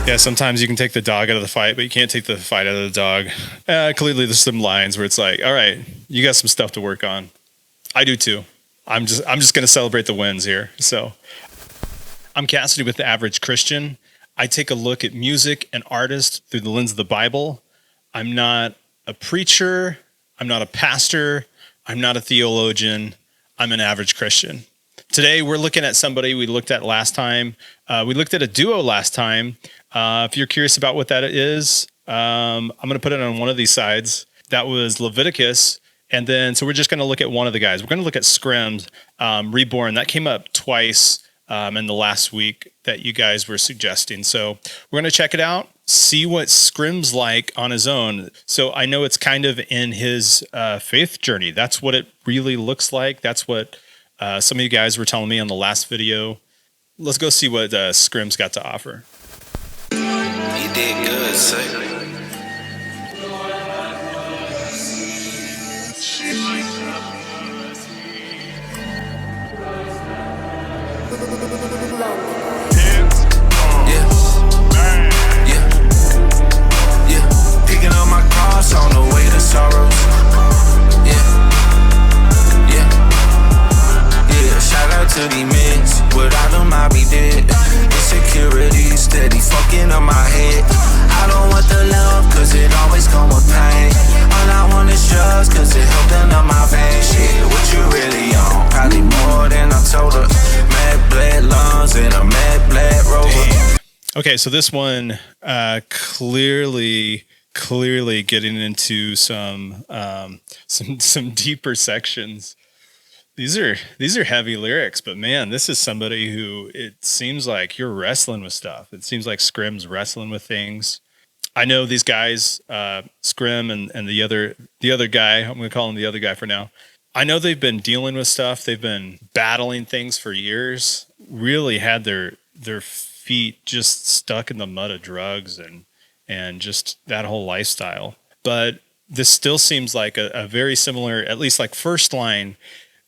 Yeah, sometimes you can take the dog out of the fight, but you can't take the fight out of the dog. Clearly, there's some lines where it's like, all right, you got some stuff to work on. I do too. I'm just going to celebrate the wins here. So I'm Cassidy with The Average Christian. I take a look at music and artists through the lens of the Bible. I'm not a preacher. I'm not a pastor. I'm not a theologian. I'm an average Christian. Today, we're looking at somebody we looked at last time. We looked at a duo last time. If you're curious about what that is, I'm going to put it on one of these sides. That was Leviticus. And then, so we're just going to look at one of the guys. We're going to look at Scrims Reborn. That came up twice in the last week that you guys were suggesting. So we're going to check it out, see what Scrim's like on his own. So I know it's kind of in his faith journey. That's what it really looks like. That's what some of you guys were telling me on the last video. Let's go see what Scrim's got to offer. He did good, say. Picking up my cross on the way to sorrows. Shout out to these men. Without them, I'll be dead. Insecurity steady fucking up my head. I don't want the love, cause it always come with pain. All I want is drugs, cause it helped up my veins. Shit, what you really on? Probably more than I told her. Mad bled lungs and a mad bled rover. Okay, so this one clearly getting into some deeper sections. These are heavy lyrics, but man, this is somebody who it seems like you're wrestling with stuff. It seems like Scrim's wrestling with things. I know these guys, Scrim and the other guy. I'm going to call him the other guy for now. I know they've been dealing with stuff. They've been battling things for years. Really had their feet just stuck in the mud of drugs and just that whole lifestyle. But this still seems like a very similar, at least like first line,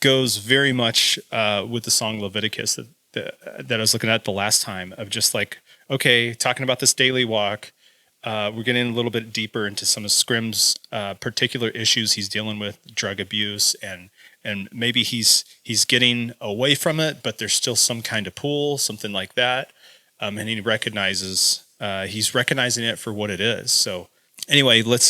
goes very much with the song Leviticus that I was looking at the last time, of just like, okay, talking about this daily walk. We're getting a little bit deeper into some of Scrim's particular issues he's dealing with, drug abuse, and maybe he's getting away from it, but there's still some kind of pull, something like that. And he recognizes he's recognizing it for what it is. So anyway, let's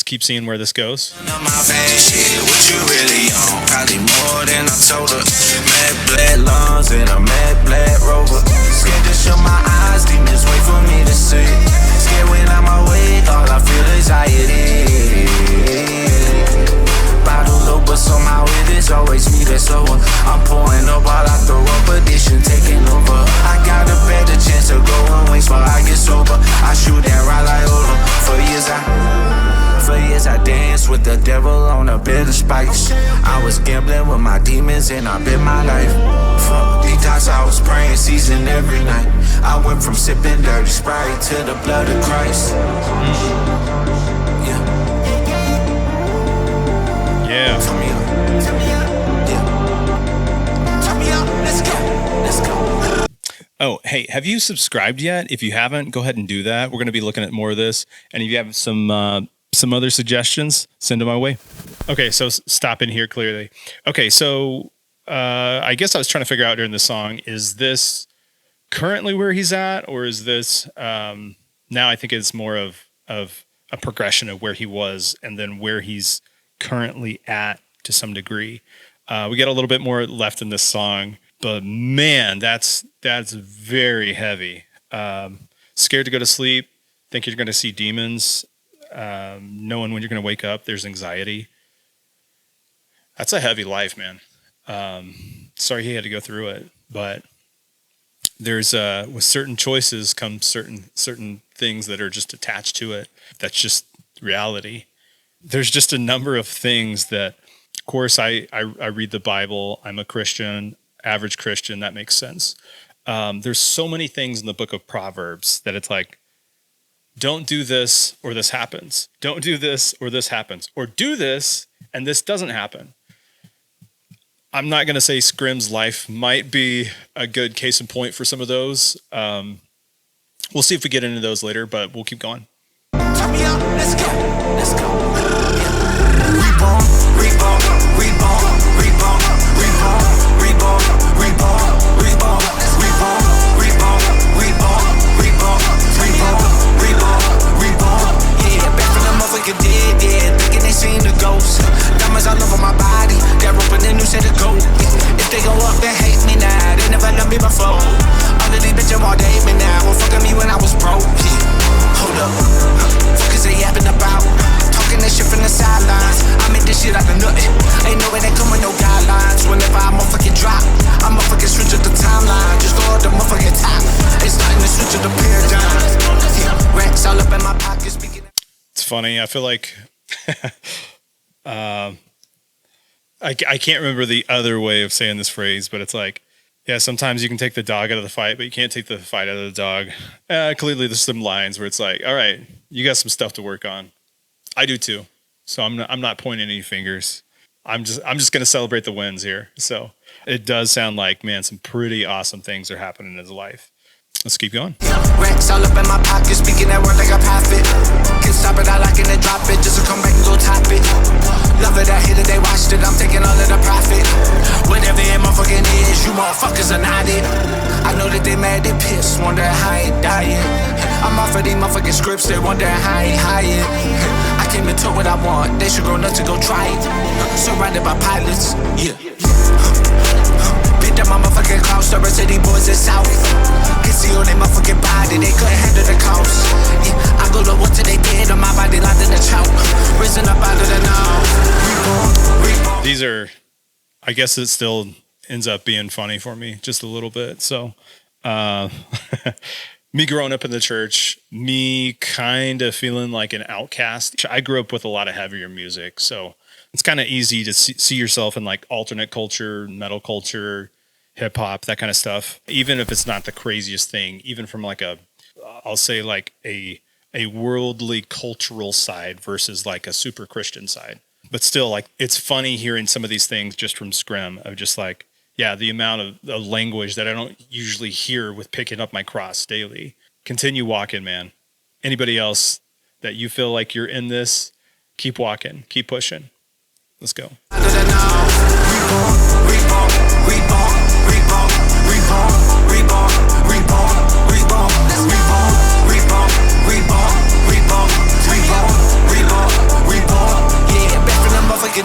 keep seeing where this goes. What you really on? Probably more than I told her. Mad bled lungs and a mad bled rover. Scared to shut my eyes, demons wait for me to see. Scared when I'm awake, all I feel is anxiety. Bottle up, but somehow it is always me that's over. I'm pouring up all I throw up, addiction taking over. I got a better chance of going waste while I get sober. I shoot and ride like Ola. For years I danced with the devil on a bed of spikes. I was gambling with my demons and I bet my life. Fuck detox, I was praying season every night. I went from sipping dirty Sprite to the blood of Christ. Yeah. Turn me up. Yeah. Turn me up. Let's go. Oh, hey, have you subscribed yet? If you haven't, go ahead and do that. We're going to be looking at more of this. And if you have some other suggestions, send them my way. Okay, so stop in here clearly. Okay, so I guess I was trying to figure out during the song, is this currently where he's at? Or is this, now I think it's more of a progression of where he was and then where he's currently at to some degree. We got a little bit more left in this song. But man, that's very heavy. Scared to go to sleep, think you're going to see demons, knowing when you're going to wake up, there's anxiety. That's a heavy life, man. Sorry he had to go through it, but there's with certain choices come certain things that are just attached to it. That's just reality. There's just a number of things that, of course, I read the Bible. I'm a Christian. Average Christian, that makes sense. There's so many things in the book of Proverbs that it's like, don't do this or this happens. Don't do this or this happens. Or do this and this doesn't happen. I'm not going to say Scrim's life might be a good case in point for some of those. We'll see if we get into those later, but we'll keep going. Turn me up, let's go, let's go. Reborn, reborn, reborn, reborn, reborn, reborn, reborn, reborn, reborn, reborn, reborn, reborn, reborn, reborn, reborn. Yeah, back from the motherfucker dead, yeah, thinking they seen the ghost. Diamonds all over my body, got rope and a new set of gold. If they go up, they hate me now, they never loved me before. All of these bitches want to hate me now, were fucking me when I was broke. Hold up, fuck is they yapping about? Talking that shit from the sidelines. I make this shit out of nothing. Ain't no way they come with no guidelines. Whenever I motherfucking drop, I motherfucking switch up the timeline. Just go up the motherfucking top. It's starting to switch up the paradigm. Racks all up in my pockets. It's funny. I feel like I can't remember the other way of saying this phrase, but it's like, yeah, sometimes you can take the dog out of the fight, but you can't take the fight out of the dog. Clearly, there's some lines where it's like, all right, you got some stuff to work on. I do too. So I'm not pointing any fingers. I'm just gonna celebrate the wins here. So it does sound like, man, some pretty awesome things are happening in his life. Let's keep going. Racks all up in my pocket, speaking that word like a prophet. Can't stop it, I like it and drop it, just to come back and go top it. Love it, I hit it, they watched it, I'm taking all of the profit. Whatever it motherfucking is, you motherfuckers are not it. I know that they mad, they pissed, wonder how I ain't dying. I'm off of these motherfucking scripts, they wonder how I ain't hiding. I came and took what I want, they should go nuts to go try it. Surrounded by pilots, yeah. Picked up my motherfucking cloud, started to these boys in South. Can see on their motherfucking body, they couldn't handle the cost. Yeah, I go to what till they dead on my body, lined in the chalk. Risen up out of the now. These are, I guess it still ends up being funny for me, just a little bit. So, me growing up in the church, me kind of feeling like an outcast. I grew up with a lot of heavier music, so it's kind of easy to see yourself in like alternate culture, metal culture, hip hop, that kind of stuff. Even if it's not the craziest thing, even from like I'll say like a worldly cultural side versus like a super Christian side. But still, like, it's funny hearing some of these things just from Scrim of just like, yeah, the amount of language that I don't usually hear with picking up my cross daily. Continue walking, man. Anybody else that you feel like you're in this, keep walking, keep pushing. Let's go.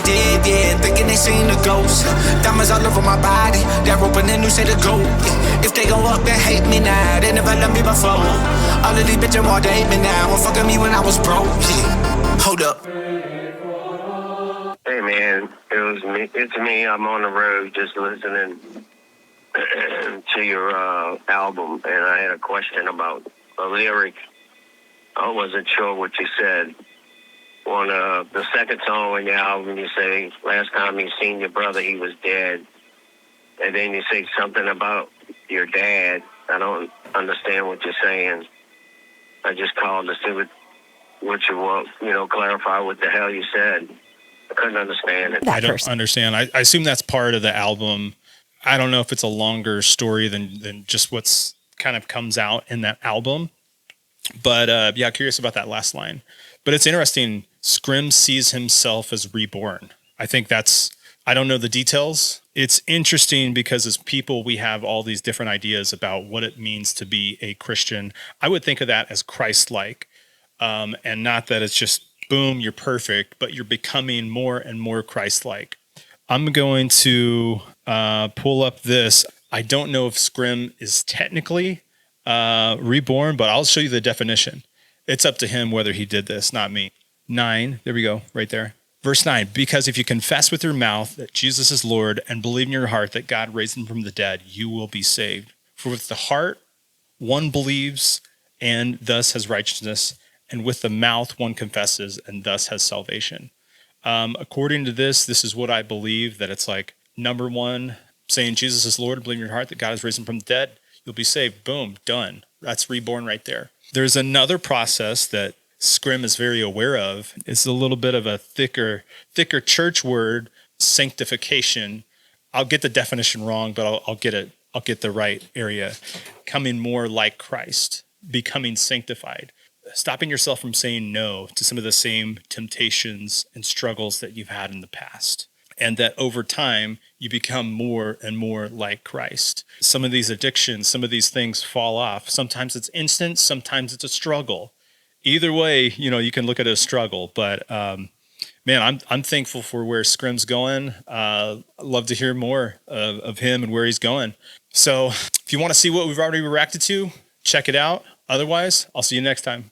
Dead, yeah, thinking they seen the ghost. Diamonds all over my body, that rope and a new set of gold. If they go up, they hate me now, they never loved me before. All of these bitches want to hate me now, were fucking me when I was broke. Yeah. Hold up. Hey man, it's me. I'm on the road just listening to your album, and I had a question about a lyric. I wasn't sure what you said. On the second song on your album, you say, last time you seen your brother, he was dead. And then you say something about your dad. I don't understand what you're saying. I just called to see what you want, clarify what the hell you said. I couldn't understand it. I don't understand. I assume that's part of the album. I don't know if it's a longer story than just what's kind of comes out in that album. But yeah, curious about that last line. But it's interesting. Scrim sees himself as reborn. I think I don't know the details. It's interesting because as people, we have all these different ideas about what it means to be a Christian. I would think of that as Christ-like, and not that it's just, boom, you're perfect, but you're becoming more and more Christ-like. I'm going to pull up this. I don't know if Scrim is technically reborn, but I'll show you the definition. It's up to him whether he did this, not me. 9, there we go, right there. Verse 9, because if you confess with your mouth that Jesus is Lord and believe in your heart that God raised him from the dead, you will be saved. For with the heart one believes and thus has righteousness, and with the mouth one confesses and thus has salvation. According to this is what I believe, that it's like, number one, saying Jesus is Lord and believe in your heart that God has raised him from the dead, you'll be saved. Boom, done. That's reborn right there. There's another process that Scrim is very aware of. It's a little bit of a thicker church word, sanctification. I'll get the definition wrong, but I'll get it. I'll get the right area. Coming more like Christ. becoming sanctified, stopping yourself from saying no to some of the same temptations and struggles that you've had in the past. And that over time, you become more and more like Christ. Some of these addictions, some of these things fall off. Sometimes it's instant, sometimes it's a struggle. Either way, you can look at it as a struggle. But man, I'm thankful for where Scrim's going. I'd love to hear more of him and where he's going. So if you want to see what we've already reacted to, check it out. Otherwise, I'll see you next time.